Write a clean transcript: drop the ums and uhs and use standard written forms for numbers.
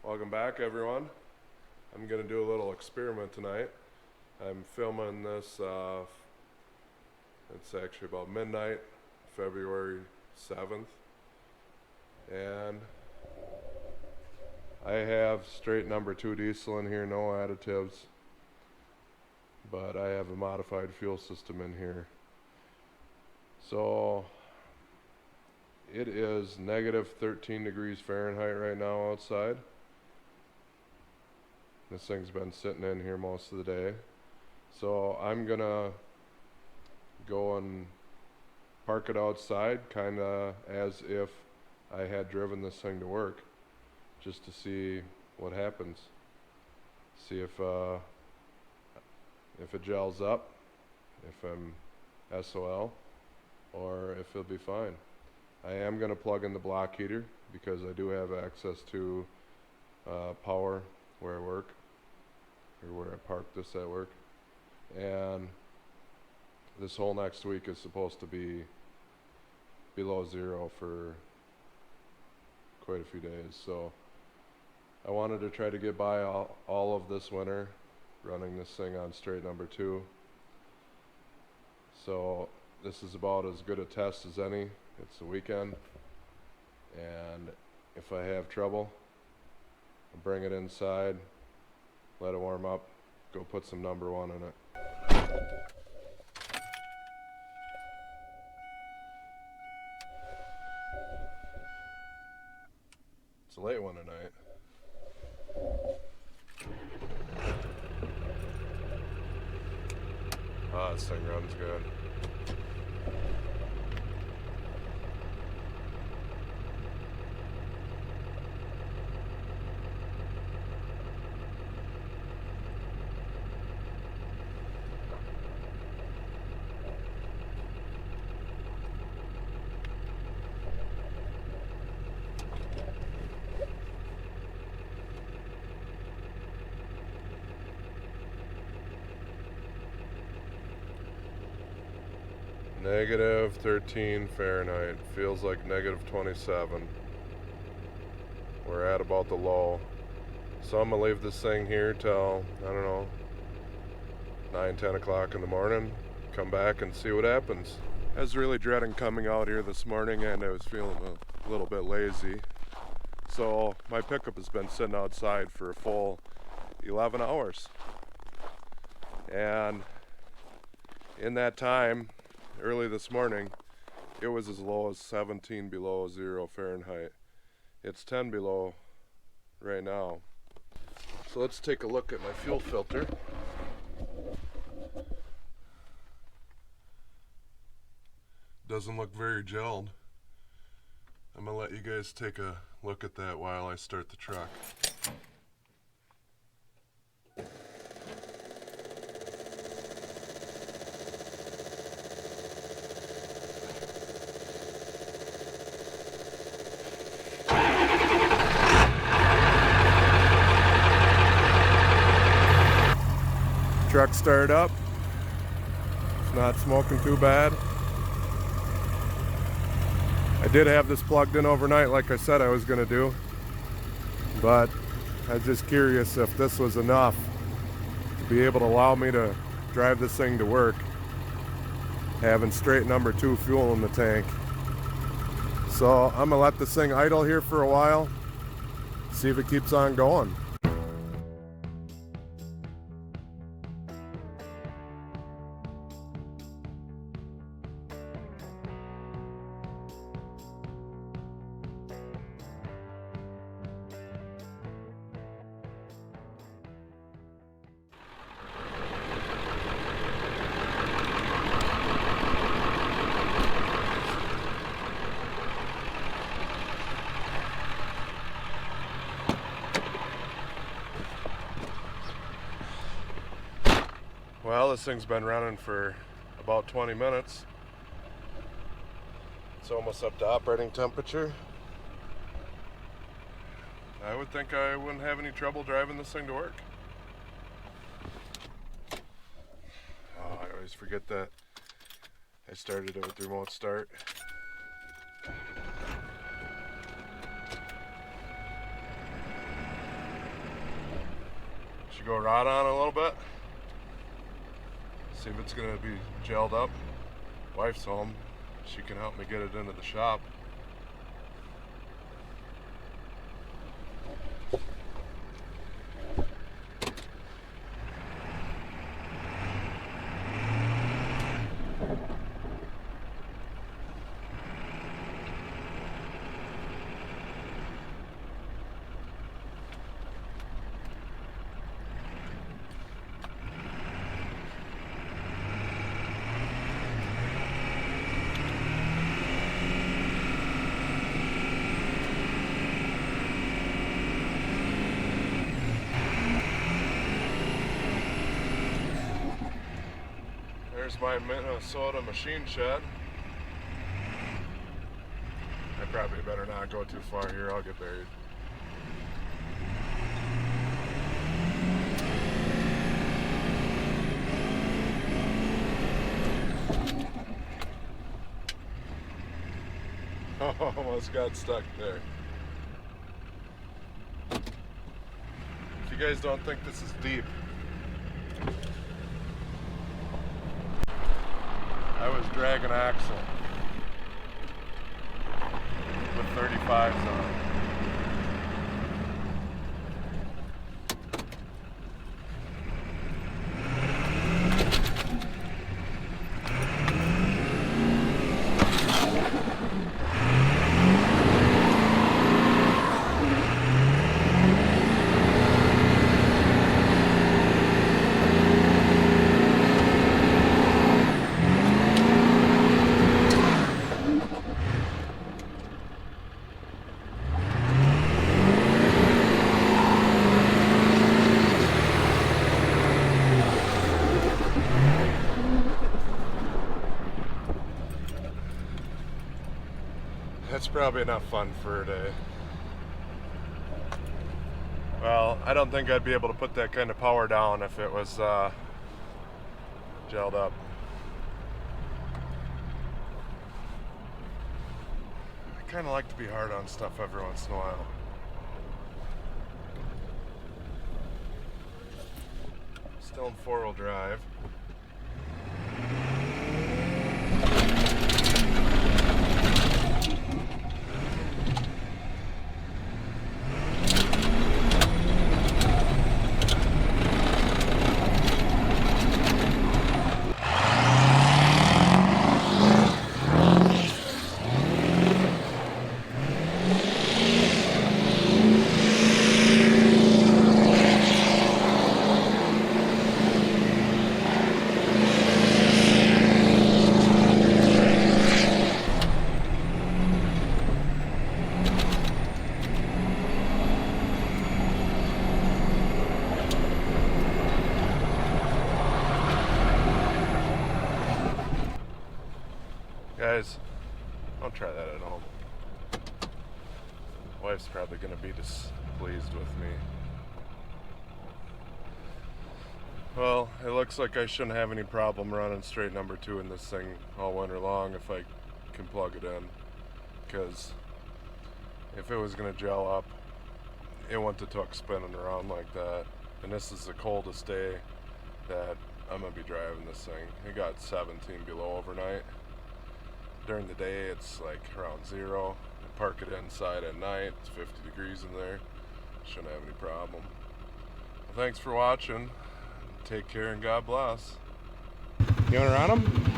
Welcome back, everyone. I'm going to do a little experiment tonight. I'm filming this, it's actually about midnight, February 7th. And I have straight number 2 diesel in here, no additives. But I have a modified fuel system in here. So it is negative 13 degrees Fahrenheit right now outside. This thing's been sitting in here most of the day. So I'm gonna go and park it outside, kinda as if I had driven this thing to work, just to see what happens. See if it gels up, if I'm SOL, or if it'll be fine. I am gonna plug in the block heater because I do have access to power where I work, or where I park this at work. And this whole next week is supposed to be below zero for quite a few days. So I wanted to try to get by all of this winter running this thing on straight number 2. So this is about as good a test as any. It's the weekend, and if I have trouble, I'll bring it inside, let it warm up, go put some number 1 in it. It's a late one tonight. This thing runs good. Negative 13 Fahrenheit, feels like negative 27. We're at about the low. So I'm gonna leave this thing here till, I don't know, 9, 10 o'clock in the morning. Come back and see what happens. I was really dreading coming out here this morning, and I was feeling a little bit lazy. So my pickup has been sitting outside for a full 11 hours. And in that time, early this morning, it was as low as 17 below 0 Fahrenheit. It's 10 below right now. So let's take a look at my fuel filter. Doesn't look very gelled. I'm gonna let you guys take a look at that while I start the truck. Truck started up. It's not smoking too bad. I did have this plugged in overnight like I said I was going to do, but I was just curious if this was enough to be able to allow me to drive this thing to work, having straight number 2 fuel in the tank. So I'm going to let this thing idle here for a while, see if it keeps on going. Well, this thing's been running for about 20 minutes. It's almost up to operating temperature. I would think I wouldn't have any trouble driving this thing to work. Oh, I always forget that I started it with the remote start. Should go rod on a little bit. See if it's gonna be gelled up. Wife's home. She can help me get it into the shop. There's my Minnesota machine shed. I probably better not go too far here, I'll get buried. Oh, almost got stuck there. If you guys don't think this is deep, I was dragging axle with 35s on. That's probably enough fun for a day. Well, I don't think I'd be able to put that kind of power down if it was gelled up. I kind of like to be hard on stuff every once in a while. Still in 4-wheel drive. Guys, don't try that at home. Wife's probably going to be displeased with me. Well, it looks like I shouldn't have any problem running straight number 2 in this thing all winter long if I can plug it in. Because if it was going to gel up, it wouldn't have took spinning around like that. And this is the coldest day that I'm going to be driving this thing. It got 17 below overnight. During the day it's like around 0. I park it inside at night, it's 50 degrees in there. Shouldn't have any problem. Well, thanks for watching. Take care and God bless. You wanna run them?